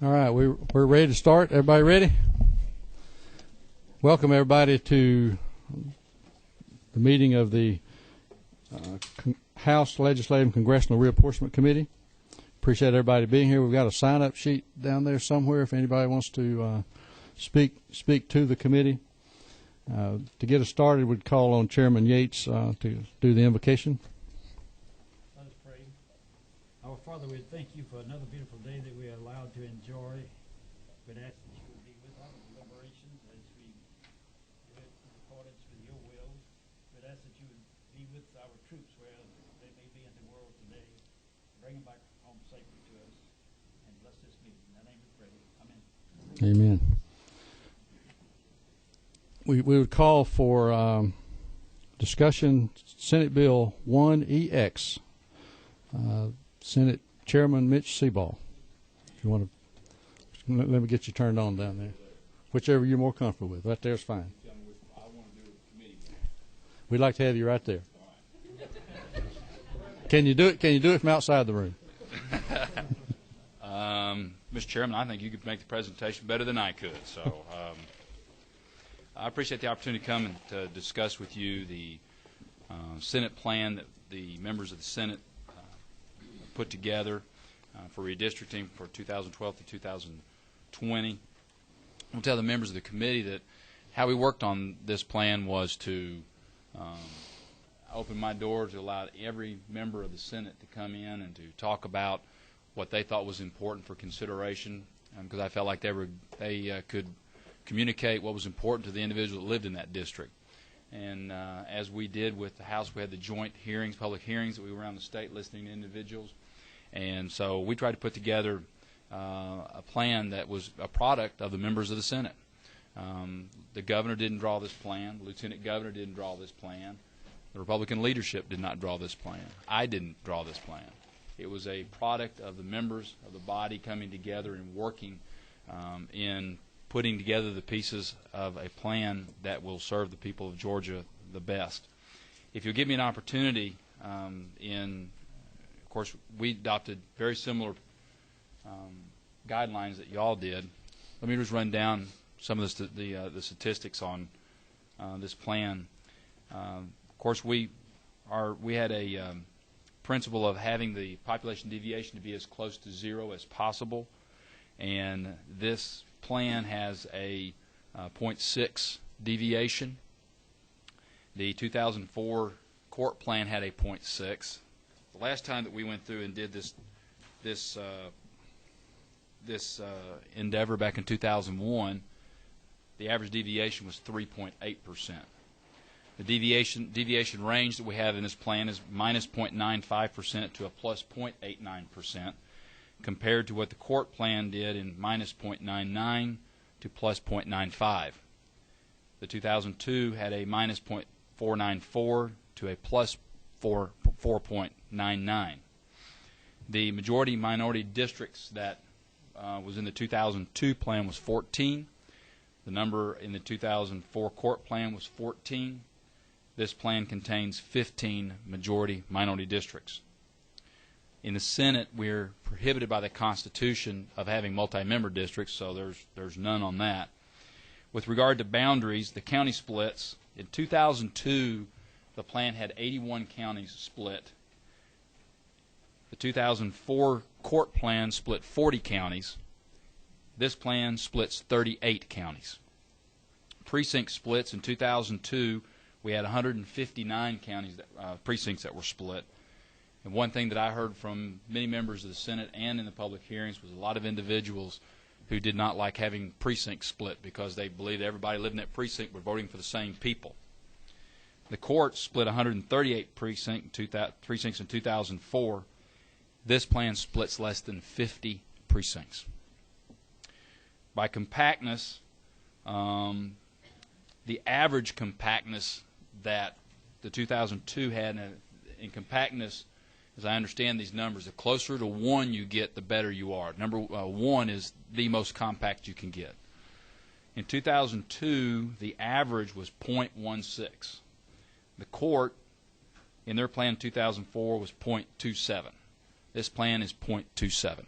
All right, we're ready to start. Everybody ready? Welcome everybody to the meeting of the House Legislative and Congressional Reapportionment Committee. Appreciate everybody being here. We've got a sign-up sheet down there somewhere if anybody wants to speak to the committee. To get us started, we'd call on Chairman Yates to do the invocation. Let us pray. Our Father, we thank you for another beautiful day that we are allowed to enjoy. We'd ask that you would be with our deliberations as we do it in accordance with your will. We'd ask that you would be with our troops where they may be in the world today. Bring them back home safely to us and bless this meeting. In thy name we pray. Amen. Amen. We would call for discussion Senate Bill 1EX. Senate Chairman Mitch Seaball. If you want to, let me get you turned on down there. Whichever you're more comfortable with. Right there's fine. I want to do a committee. We'd like to have you right there. Can you do it? Can you do it from outside the room? Mr. Chairman, I think you could make the presentation better than I could. So I appreciate the opportunity to come and to discuss with you the Senate plan that the members of the Senate put together for redistricting for 2012 to 2020. I'll tell the members of the committee that how we worked on this plan was to open my door to allow every member of the Senate to come in and to talk about what they thought was important for consideration, because I felt like they could communicate what was important to the individual that lived in that district. And as we did with the House, we had the joint hearings, public hearings that we were around the state listening to individuals. And so we tried to put together a plan that was a product of the members of the Senate. The governor didn't draw this plan. The lieutenant governor didn't draw this plan. The Republican leadership did not draw this plan. I didn't draw this plan. It was a product of the members of the body coming together and working in putting together the pieces of a plan that will serve the people of Georgia the best. If you'll give me an opportunity, of course, we adopted very similar guidelines that you all did. Let me just run down some of the statistics on this plan. Of course, we had a principle of having the population deviation to be as close to zero as possible, and this plan has a 0.6 deviation. The 2004 court plan had a 0.6. The last time that we went through and did this endeavor back in 2001, the average deviation was 3.8%. The deviation range that we have in this plan is minus 0.95% to a plus 0.89%, compared to what the court plan did in minus 0.99 to plus 0.95. The 2002 had a minus 0.494 to a plus 4.99. The majority minority districts that was in the 2002 plan was 14. The number in the 2004 court plan was 14. This plan contains 15 majority minority districts. In the Senate, we're prohibited by the Constitution of having multi-member districts, so there's none on that. With regard to boundaries, the county splits. In 2002, the plan had 81 counties split. The 2004 court plan split 40 counties. This plan splits 38 counties. Precinct splits in 2002, we had 159 counties precincts that were split. And one thing that I heard from many members of the Senate and in the public hearings was a lot of individuals who did not like having precincts split because they believed everybody living in that precinct were voting for the same people. The court split 138 precincts in 2004. This plan splits less than 50 precincts. By compactness, the average compactness that the 2002 had in compactness, as I understand these numbers, the closer to 1 you get, the better you are. Number 1 is the most compact you can get. In 2002, the average was 0.16. The court, in their plan in 2004, was 0.27. This plan is 0.27.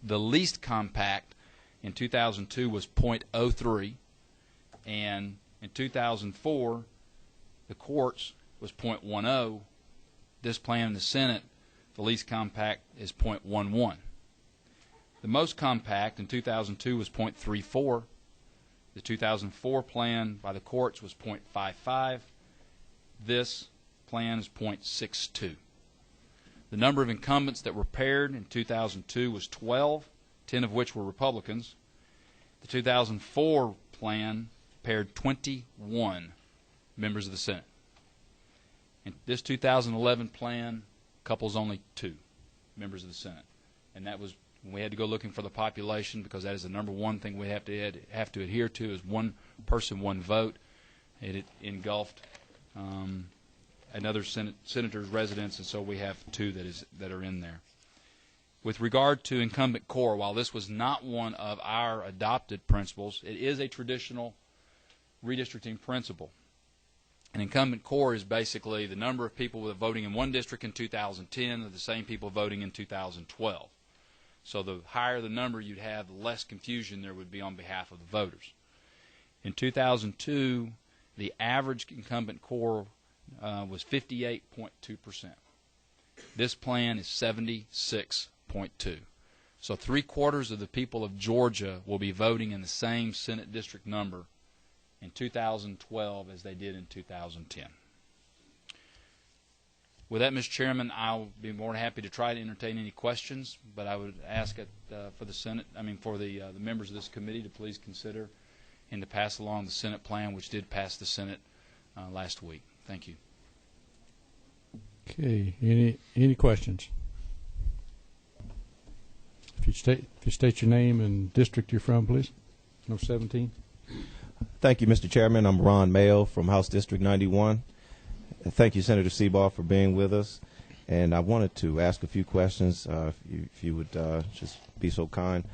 The least compact in 2002 was .03, and in 2004, the courts was .10. This plan in the Senate, the least compact is .11. The most compact in 2002 was .34. The 2004 plan by the courts was .55. This plan is .62. The number of incumbents that were paired in 2002 was 12, 10 of which were Republicans. The 2004 plan paired 21 members of the Senate. In this 2011 plan, couples only 2 members of the Senate. And that was when we had to go looking for the population, because that is the number one thing we have to adhere to is one person, one vote. It engulfed another senator's residence, and so we have 2 that are in there. With regard to incumbent core, while this was not one of our adopted principles, it is a traditional redistricting principle. An incumbent core is basically the number of people voting in one district in 2010 are the same people voting in 2012. So the higher the number you'd have, the less confusion there would be on behalf of the voters. In 2002, the average incumbent core was 58.2%. This plan is 76.2%. So 3/4 of the people of Georgia will be voting in the same Senate district number in 2012 as they did in 2010. With that, Mr. Chairman, I'll be more than happy to try to entertain any questions, but I would ask for the members of this committee to please consider and to pass along the Senate plan, which did pass the Senate last week. Thank you. Okay. Any questions? If you state your name and district you're from, please. No 17. Thank you, Mr. Chairman. I'm Ron Mayo from House District 91. Thank you, Senator Seabaugh, for being with us. And I wanted to ask a few questions, if you would just be so kind.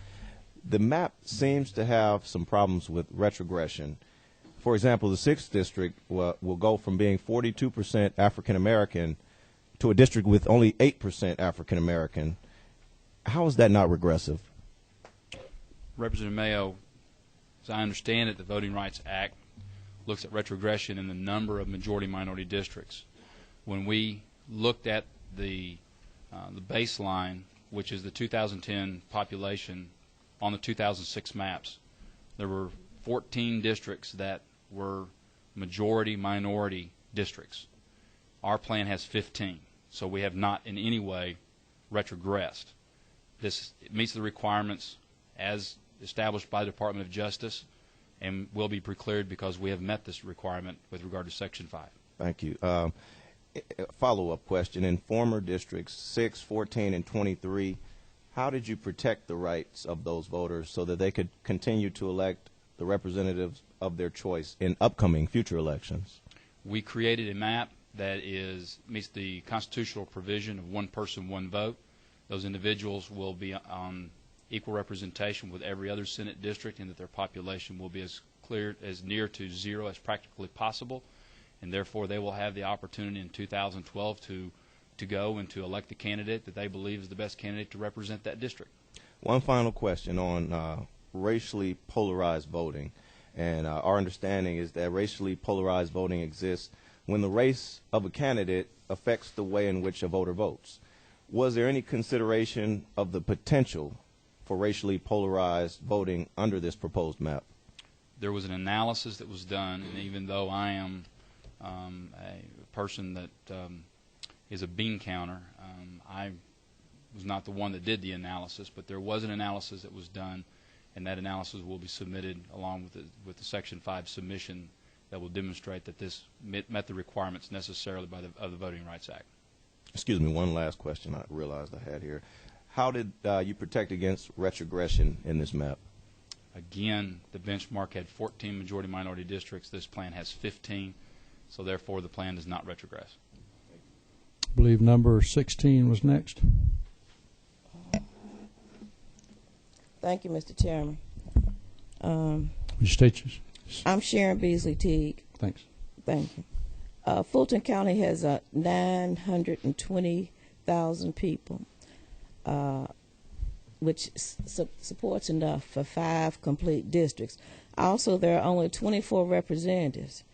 The map seems to have some problems with retrogression. For example, the 6th District will go from being 42% African-American to a district with only 8% African-American. How is that not regressive? Representative Mayo, as I understand it, the Voting Rights Act looks at retrogression in the number of majority-minority districts. When we looked at the baseline, which is the 2010 population on the 2006 maps, there were 14 districts that were majority-minority districts. Our plan has 15, so we have not in any way retrogressed. This meets the requirements as established by the Department of Justice, and will be precleared because we have met this requirement with regard to Section 5. Thank you. Follow-up question. In former districts 6, 14, and 23, how did you protect the rights of those voters so that they could continue to elect the representatives of their choice in upcoming future elections? We created a map that meets the constitutional provision of one person, one vote. Those individuals will be on equal representation with every other Senate district, and that their population will be as near to 0 as practically possible, and therefore they will have the opportunity in 2012 to go and to elect the candidate that they believe is the best candidate to represent that district. One final question on racially polarized voting, and our understanding is that racially polarized voting exists when the race of a candidate affects the way in which a voter votes. Was there any consideration of the potential for racially polarized voting under this proposed map? There was an analysis that was done, and even though I am a person that is a bean counter, I was not the one that did the analysis, but there was an analysis that was done, and that analysis will be submitted along with the Section 5 submission that will demonstrate that this met the requirements necessarily of the Voting Rights Act. Excuse me, one last question I realized I had here. How did you protect against retrogression in this map? Again, the benchmark had 14 majority-minority districts. This plan has 15, so therefore the plan does not retrogress. I believe number 16 was next. Thank you, Mr. Chairman. Would you state yours? I'm Sharon Beasley Teague. Thanks. Thank you. Fulton County has 920,000 people. which supports enough for 5 complete districts. Also, there are only 24 representatives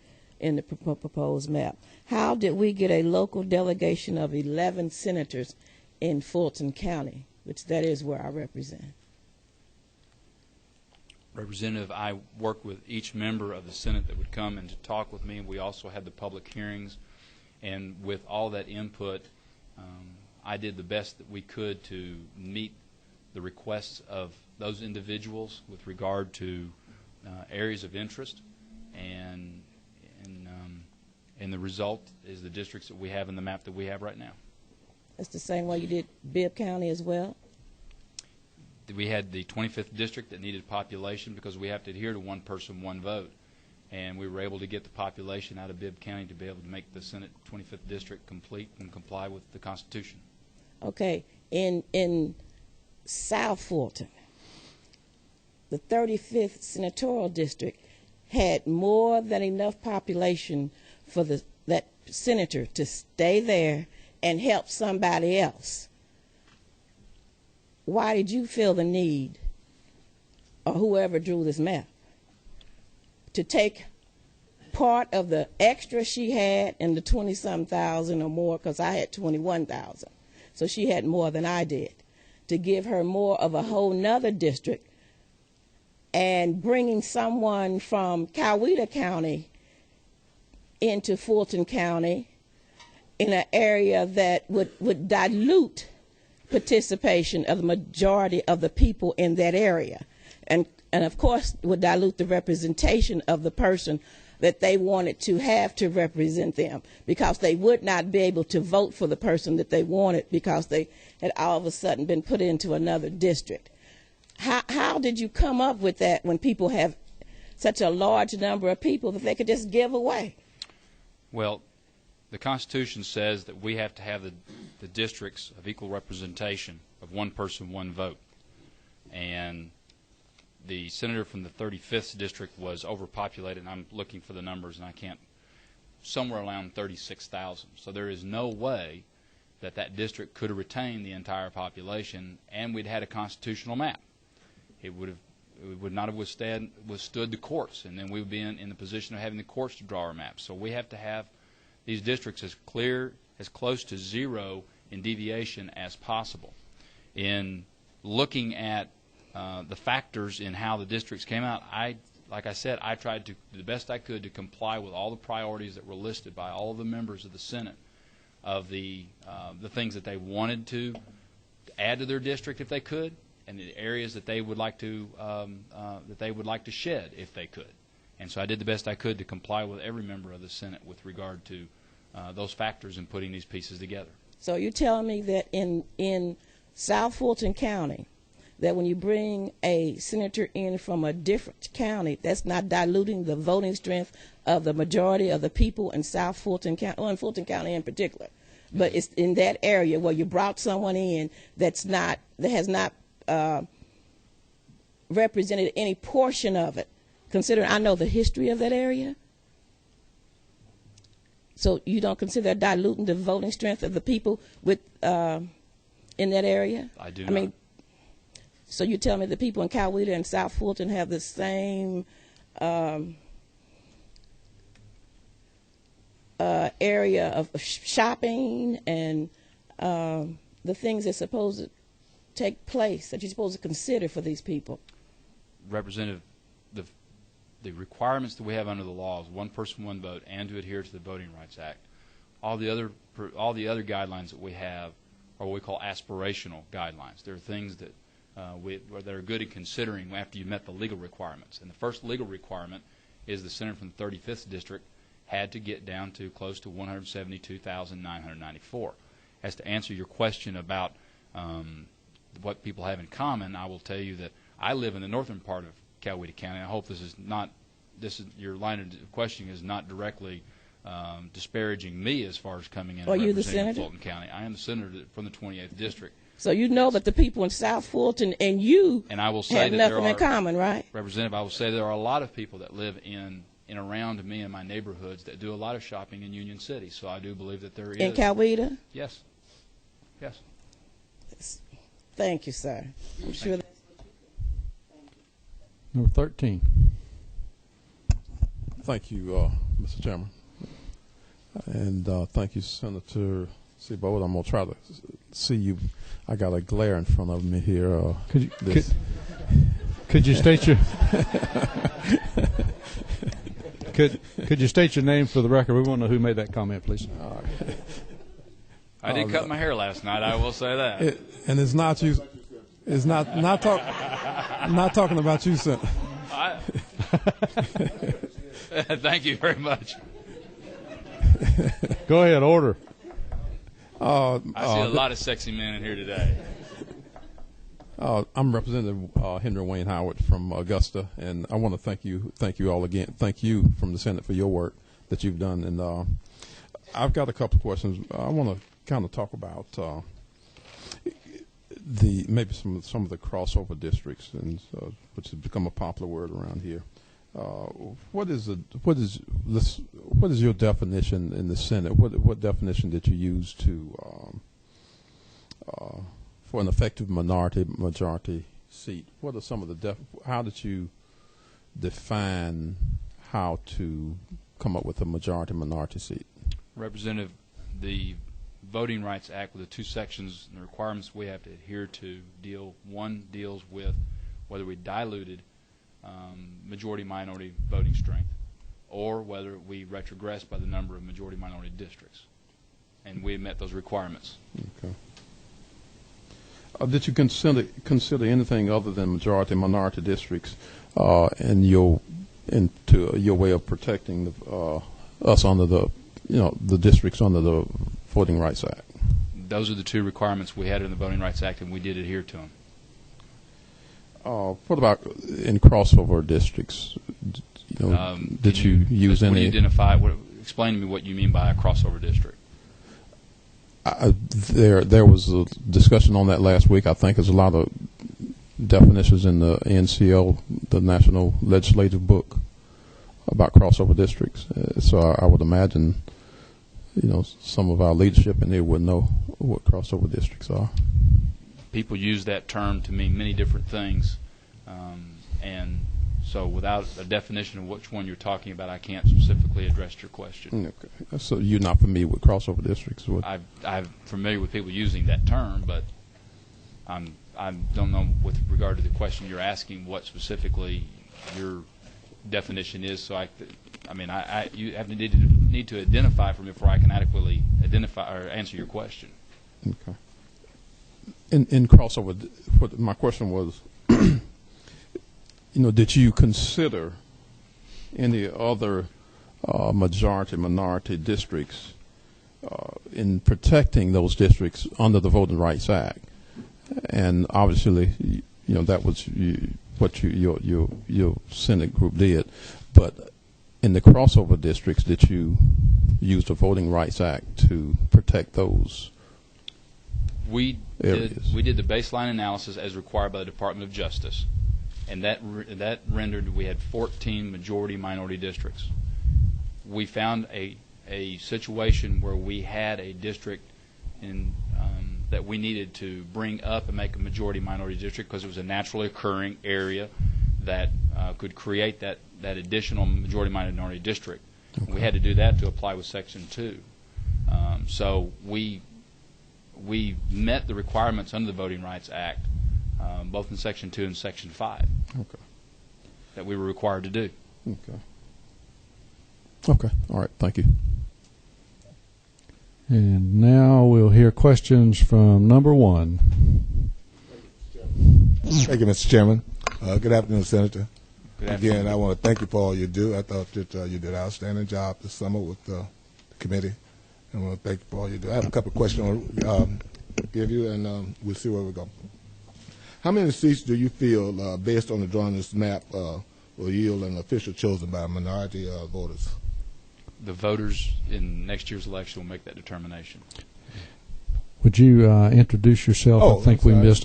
in the proposed map. How did we get a local delegation of 11 senators in Fulton County, which that is where I represent? Representative, I worked with each member of the Senate that would come and to talk with me, and we also had the public hearings. And with all that input, I did the best that we could to meet the requests of those individuals with regard to areas of interest, and the result is the districts that we have in the map that we have right now. It's the same way you did Bibb County as well? We had the 25th district that needed population because we have to adhere to one person, one vote. And we were able to get the population out of Bibb County to be able to make the Senate 25th district complete and comply with the Constitution. Okay. In South Fulton, the 35th senatorial district had more than enough population for that senator to stay there and help somebody else. Why did you feel the need, or whoever drew this map, to take part of the extra she had in the 20-some thousand or more, because I had 21,000, so she had more than I did, to give her more of a whole nother district, and bringing someone from Coweta County into Fulton County in an area that would dilute participation of the majority of the people in that area, and of course would dilute the representation of the person that they wanted to have to represent them, because they would not be able to vote for the person that they wanted because they had all of a sudden been put into another district. How did you come up with that when people have such a large number of people that they could just give away? Well, the Constitution says that we have to have the districts of equal representation of one person, one vote. And the senator from the 35th district was overpopulated, and I'm looking for the numbers, and I can't, somewhere around 36,000. So there is no way that that district could have retained the entire population, and we'd had a constitutional map. It would not have withstood the courts, and then we would be in the position of having the courts to draw our maps. So we have to have these districts as close to zero in deviation as possible. In looking at the factors in how the districts came out, like I said, I tried to do the best I could to comply with all the priorities that were listed by all of the members of the Senate of the things that they wanted to add to their district if they could, and the areas that they would like to shed if they could. And so I did the best I could to comply with every member of the Senate with regard to those factors in putting these pieces together. So you're telling me that in South Fulton County, that when you bring a senator in from a different county, that's not diluting the voting strength of the majority of the people in South Fulton County, or in Fulton County in particular, but it's in that area where you brought someone in that has not represented any portion of it, considering I know the history of that area. So you don't consider diluting the voting strength of the people with in that area? I do I not. mean, so you tell me the people in Coweta and South Fulton have the same area of shopping and the things that's supposed to take place that you're supposed to consider for these people? Representative, the requirements that we have under the law is one person, one vote, and to adhere to the Voting Rights Act. All the other guidelines that we have are what we call aspirational guidelines. There are things that that are good in considering after you've met the legal requirements. And the first legal requirement is the senator from the 35th district had to get down to close to 172,994. As to answer your question about what people have in common, I will tell you that I live in the northern part of Coweta County. I hope your line of questioning is not directly disparaging me as far as coming in and representing Fulton County. I am the senator from the 28th district. So you know that the people in South Fulton and you and I will say have that nothing in common, right? Representative, I will say there are a lot of people that live in around me in my neighborhoods that do a lot of shopping in Union City. So I do believe that there is. In Coweta? Yes. Yes. Thank you, sir. I'm sure that's Number 13. Thank you, Mr. Chairman. And thank you, Senator Seabold. I'm going to try to see you. I got a glare in front of me here. Could you state your could you state your name for the record? We want to know who made that comment, please. I did cut my hair last night. I will say that. And it's not you. It's not talking about you, Senator. Thank you very much. Go ahead, order. I see a lot of sexy men in here today. I'm Representative Henry Wayne Howard from Augusta, and I want to thank you all again. Thank you from the Senate for your work that you've done. And I've got a couple of questions. I want to kind of talk about maybe some of the crossover districts, and which has become a popular word around here. What is your definition in the Senate? What definition did you use to for an effective majority seat? What are some of the how did you define how to come up with a minority seat? Representative, the Voting Rights Act, with the two sections and the requirements we have to adhere to, one deals with whether we diluted majority-minority voting strength, or whether we retrogressed by the number of majority-minority districts, and we met those requirements. Okay. Did you consider anything other than majority-minority districts into your way of protecting us under the districts under the Voting Rights Act? Those are the two requirements we had in the Voting Rights Act, and we did adhere to them. What about in crossover districts? Did you use any? What do you identify? Explain to me what you mean by a crossover district. There was a discussion on that last week. I think there's a lot of definitions in the NCO, the National Legislative Book, about crossover districts. So I would imagine, some of our leadership in there would know what crossover districts are. People use that term to mean many different things, and so without a definition of which one you're talking about, I can't specifically address your question. Okay. So you're not familiar with crossover districts? I'm familiar with people using that term, but I don't know with regard to the question you're asking what specifically your definition is. So you have to need to identify for me before I can adequately identify or answer your question. Okay. In crossover, what my question was, did you consider any other majority-minority districts in protecting those districts under the Voting Rights Act? And obviously, that was what your Senate group did. But in the crossover districts, did you use the Voting Rights Act to protect those? We did the baseline analysis as required by the Department of Justice, and that rendered we had 14 majority-minority districts. We found a situation where we had a district that we needed to bring up and make a majority-minority district because it was a naturally occurring area that could create that additional majority-minority district. Okay. We had to do that to apply with Section 2. So we met the requirements under the Voting Rights Act, both in Section 2 and Section 5, okay, that we were required to do. Okay. All right. Thank you. And now we'll hear questions from number 1. Thank you, Mr. Chairman. Good afternoon, Senator. Good afternoon. Again, I want to thank you for all you do. I thought that you did an outstanding job this summer with the committee. I want to thank you for all you do. I have a couple of questions to give you, and we'll see where we go. How many seats do you feel, based on the drawing of this map, will yield an official chosen by minority voters? The voters in next year's election will make that determination. Would you introduce yourself? Oh, I think we missed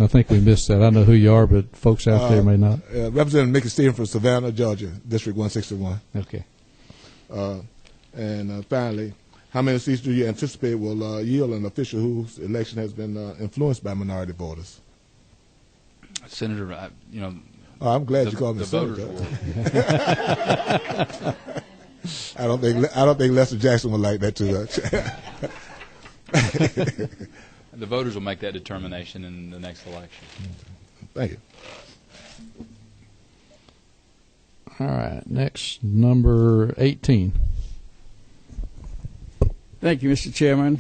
that. I know who you are, but folks out there may not. Representative Mickey Stevens from Savannah, Georgia, District 161. Okay. And finally, how many seats do you anticipate will yield an official whose election has been influenced by minority voters? Senator, Oh, I'm glad the, you called me the voters senator. will. I don't think Lester Jackson would like that too much. The voters will make that determination in the next election. Thank you. All right. Next, number 18. Thank you, Mr. Chairman.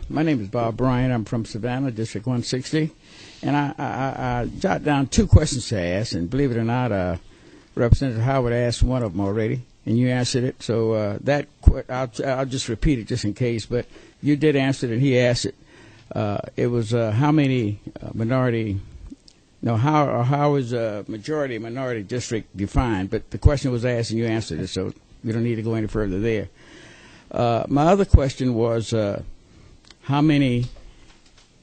My name is Bob Bryant. I'm from Savannah, District 160. And I jot down two questions to ask, and believe it or not, Representative Howard asked one of them already, and you answered it. So I'll just repeat it just in case, but you did answer it, and he asked it. It was how many minority, no, how is a majority minority district defined? But the question was asked, and you answered it, so we don't need to go any further there. My other question was how many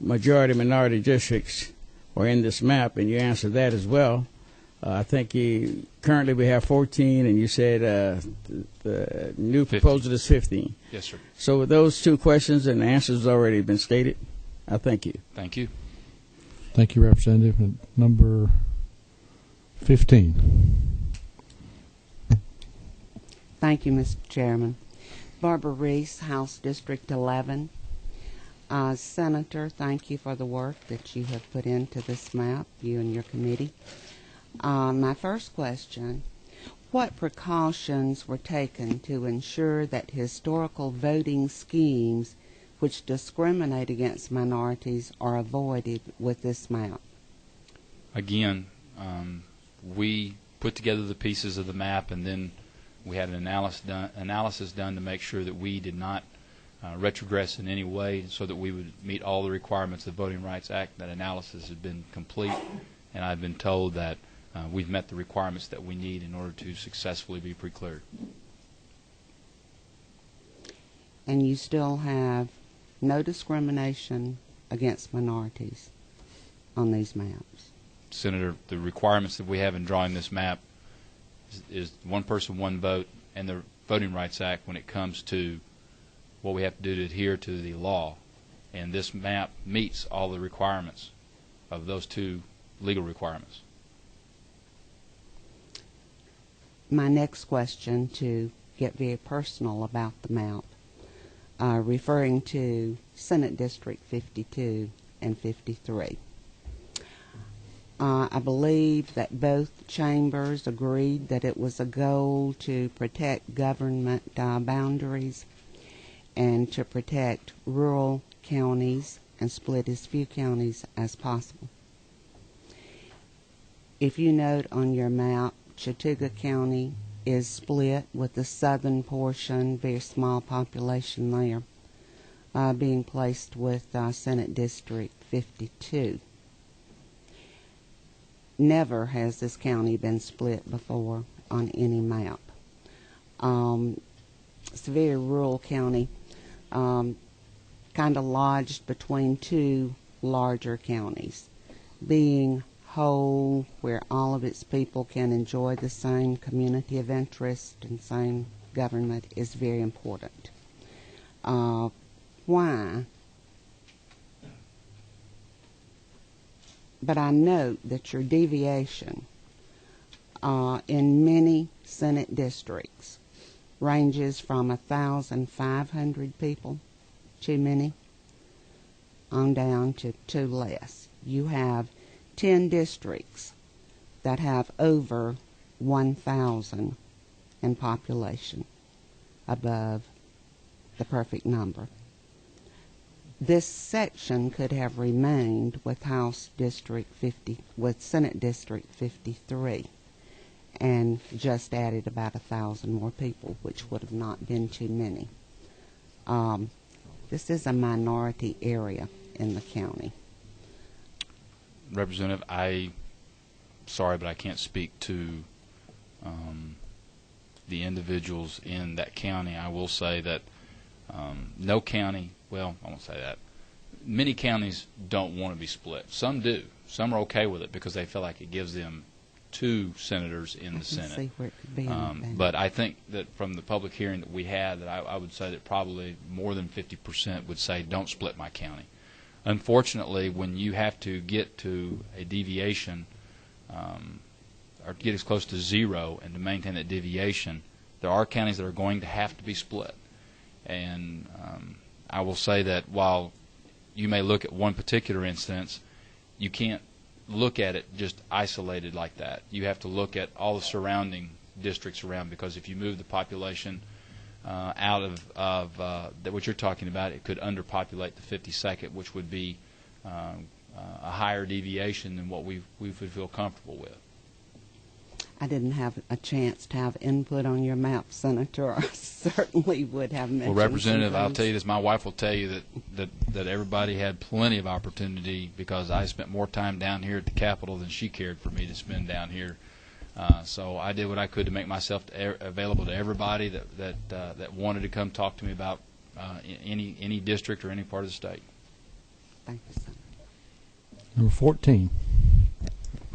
majority minority districts are in this map, and you answered that as well. I think currently we have 14, and you said the new 15. proposal is 15. Yes, sir. So with those two questions and the answers already been stated, I thank you. Thank you. Thank you, Representative. And number 15. Thank you, Mr. Chairman. Barbara Reese, House District 11. Senator, thank you for the work that you have put into this map, you and your committee. My first question, what precautions were taken to ensure that historical voting schemes which discriminate against minorities are avoided with this map? Again, we put together the pieces of the map, and then we had an analysis done to make sure that we did not retrogress in any way, so that we would meet all the requirements of the Voting Rights Act. That analysis has been complete, and I've been told that we've met the requirements that we need in order to successfully be pre-cleared. And you still have no discrimination against minorities on these maps? Senator, the requirements that we have in drawing this map is one person, one vote, and the Voting Rights Act when it comes to what we have to do to adhere to the law. And this map meets all the requirements of those two legal requirements. My next question, to get very personal about the map, referring to Senate District 52 and 53. I believe that both chambers agreed that it was a goal to protect government boundaries and to protect rural counties and split as few counties as possible. If you note on your map, Chattooga County is split, with the southern portion, very small population there, being placed with Senate District 52. Never has this county been split before on any map. It's a very rural county, kind of lodged between two larger counties. Being whole, where all of its people can enjoy the same community of interest and same government, is very important. Why? But I note that your deviation in many Senate districts ranges from 1,500 people, too many, on down to two less. You have 10 districts that have over 1,000 in population, above the perfect number. This section could have remained with with Senate District 53, and just added about 1,000 more people, which would have not been too many. This is a minority area in the county. Representative, sorry, but I can't speak to the individuals in that county. I will say that no county, well, I won't say that. Many counties don't want to be split. Some do. Some are okay with it because they feel like it gives them two senators in the Senate. See where it could be But I think that from the public hearing that we had, that I would say that probably more than 50% would say, don't split my county. Unfortunately, when you have to get to a deviation or get as close to zero and to maintain that deviation, there are counties that are going to have to be split. And I will say that while you may look at one particular instance, you can't look at it just isolated like that. You have to look at all the surrounding districts around, because if you move the population out of what you're talking about, it could underpopulate the 52nd, which would be a higher deviation than what we would feel comfortable with. I didn't have a chance to have input on your map, Senator. I certainly would have mentioned. Well, Representative, some I'll things. tell you this. My wife will tell you that everybody had plenty of opportunity, because I spent more time down here at the Capitol than she cared for me to spend down here. So I did what I could to make myself available to everybody that wanted to come talk to me about any district or any part of the state. Thank you, Senator. Number 14.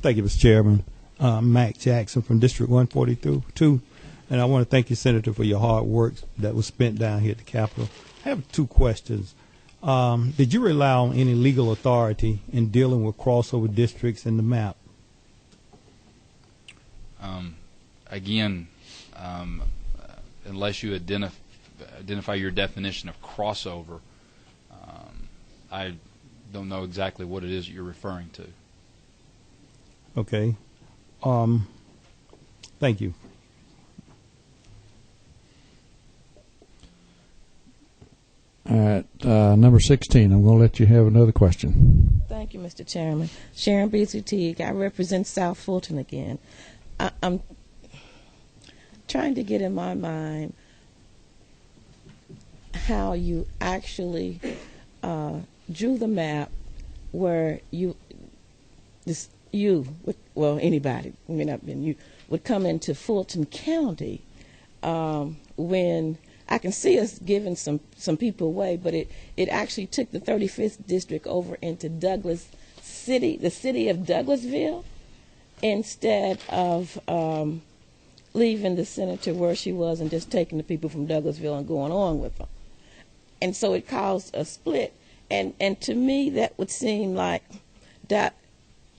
Thank you, Mr. Chairman. Mac Jackson from District 142, and I want to thank you, Senator, for your hard work that was spent down here at the Capitol. I have two questions. Did you rely on any legal authority in dealing with crossover districts in the map? Again, unless you identify your definition of crossover, I don't know exactly what it is that you're referring to. Okay. Thank you. All right, number 16. I'm going to let you have another question. Thank you, Mr. Chairman. Sharon Beasley Teague. I represent South Fulton again. I'm trying to get in my mind how you actually drew the map where anybody, may not have been you, would come into Fulton County when I can see us giving some people away, but it actually took the 35th district over into Douglas City, the city of Douglasville, instead of leaving the senator where she was and just taking the people from Douglasville and going on with them. And so it caused a split. And to me, that would seem like that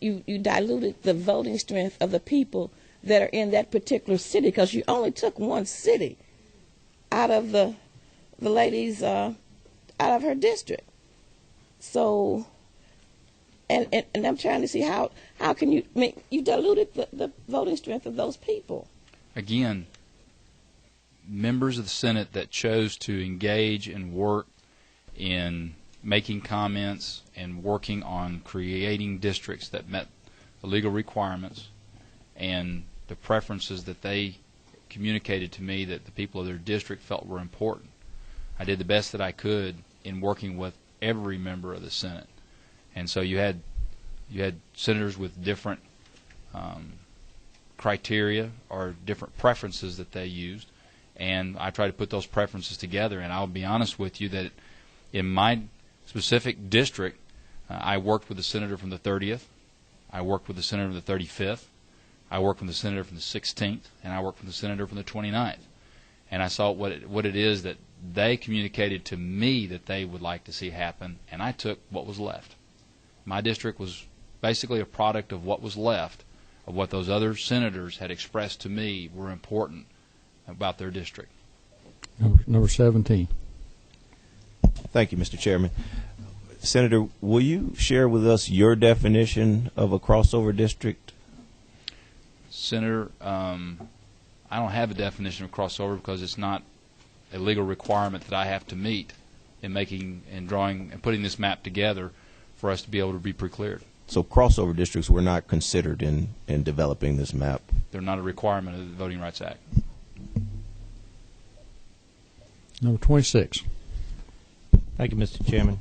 you diluted the voting strength of the people that are in that particular city, because you only took one city out of the lady's out of her district. So, and I'm trying to see how can you diluted the voting strength of those people. Again, members of the Senate that chose to engage and work in making comments and working on creating districts that met the legal requirements and the preferences that they communicated to me that the people of their district felt were important. I did the best that I could in working with every member of the Senate. And so you had senators with different criteria or different preferences that they used, and I tried to put those preferences together. And I'll be honest with you that in my specific district, I worked with the senator from the 30th, I worked with the senator from the 35th, I worked with the senator from the 16th, and I worked with the senator from the 29th. And I saw what it is that they communicated to me that they would like to see happen, and I took what was left. My district was basically a product of what was left, of what those other senators had expressed to me were important about their district. Number 17. Thank you, Mr. Chairman. Senator, will you share with us your definition of a crossover district? Senator, I don't have a definition of crossover because it's not a legal requirement that I have to meet in making and drawing and putting this map together for us to be able to be pre-cleared. So crossover districts were not considered in developing this map? They're not a requirement of the Voting Rights Act. Number 26. Thank you, Mr. Chairman.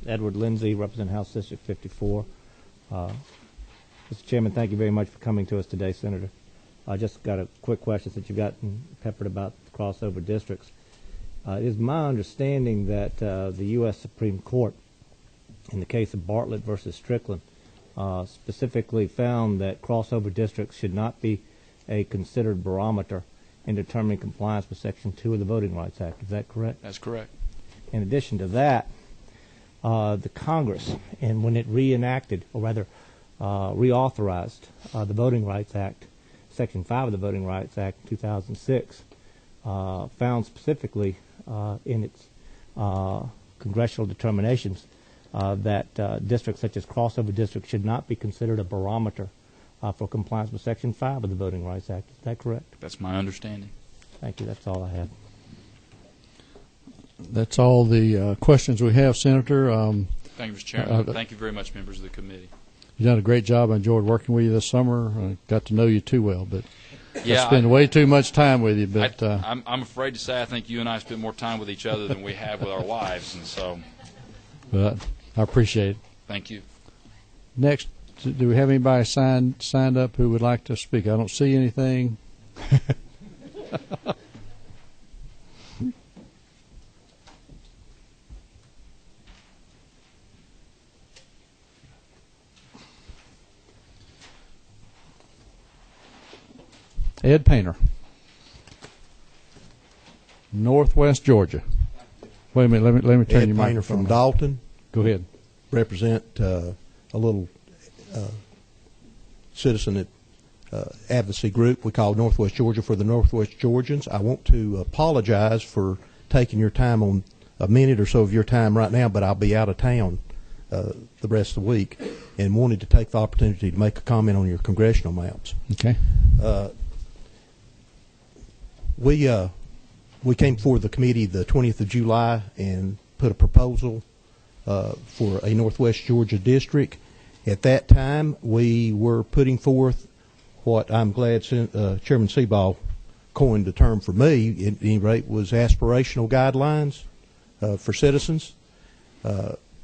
Edward Lindsay, represent House District 54. Mr. Chairman, thank you very much for coming to us today, Senator. I just got a quick question since you've gotten peppered about crossover districts. It is my understanding that the U.S. Supreme Court, in the case of Bartlett versus Strickland, specifically found that crossover districts should not be a considered barometer in determining compliance with Section 2 of the Voting Rights Act. Is that correct? That's correct. In addition to that, the Congress, and when it reenacted, or rather reauthorized the Voting Rights Act, Section 5 of the Voting Rights Act 2006, found specifically in its congressional determinations that districts such as crossover districts should not be considered a barometer for compliance with Section 5 of the Voting Rights Act. Is that correct? That's my understanding. Thank you. That's all I had. That's all the questions we have, Senator. Thank you, Mr. Chairman. Thank you very much, members of the committee. You've done a great job. I enjoyed working with you this summer. I got to know you too well, but Yeah, I spend way too much time with you. But I'm afraid to say I think you and I spend more time with each other than we have with our wives, and so but I appreciate it. thank you. Next, do we have anybody signed up who would like to speak? I don't see anything. Ed Painter, Northwest Georgia. Wait a minute, let me turn Ed your Painter microphone from on. Dalton. Go ahead. Represent a little citizen advocacy group we call Northwest Georgia for the Northwest Georgians. I want to apologize for taking your time on a minute or so of your time right now, but I'll be out of town the rest of the week and wanted to take the opportunity to make a comment on your congressional maps. Okay. We came before the committee the 20th of July and put a proposal for a Northwest Georgia district. At that time, we were putting forth what I'm glad Chairman Seaball coined the term for me, at any rate, was aspirational guidelines for citizens.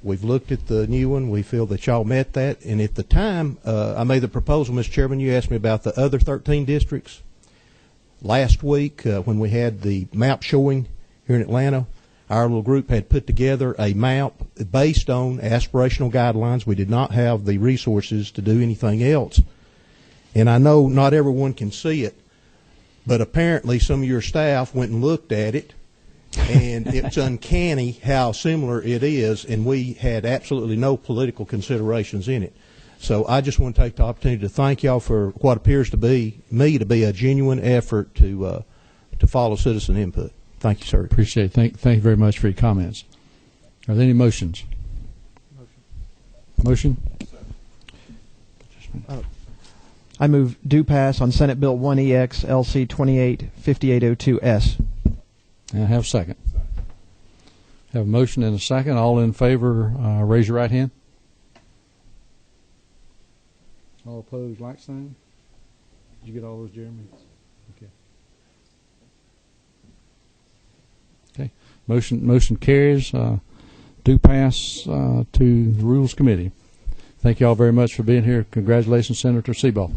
We've looked at the new one. We feel that y'all met that. And at the time, I made the proposal, Mr. Chairman, you asked me about the other 13 districts. Last week, when we had the map showing here in Atlanta, our little group had put together a map based on aspirational guidelines. We did not have the resources to do anything else. And I know not everyone can see it, but apparently some of your staff went and looked at it, and it's uncanny how similar it is, and we had absolutely no political considerations in it. So I just want to take the opportunity to thank y'all for what appears to be a genuine effort to follow citizen input. Thank you, sir. Appreciate it. Thank you very much for your comments. Are there any motions? Motion? I move do pass on Senate Bill 1EX LC 285802S. And I have a second. Have a motion and a second. All in favor, raise your right hand. All opposed, like sign. Did you get all those, Jeremy? Okay. Okay. Motion carries. Do pass to the Rules Committee. Thank you all very much for being here. Congratulations, Senator Seaball.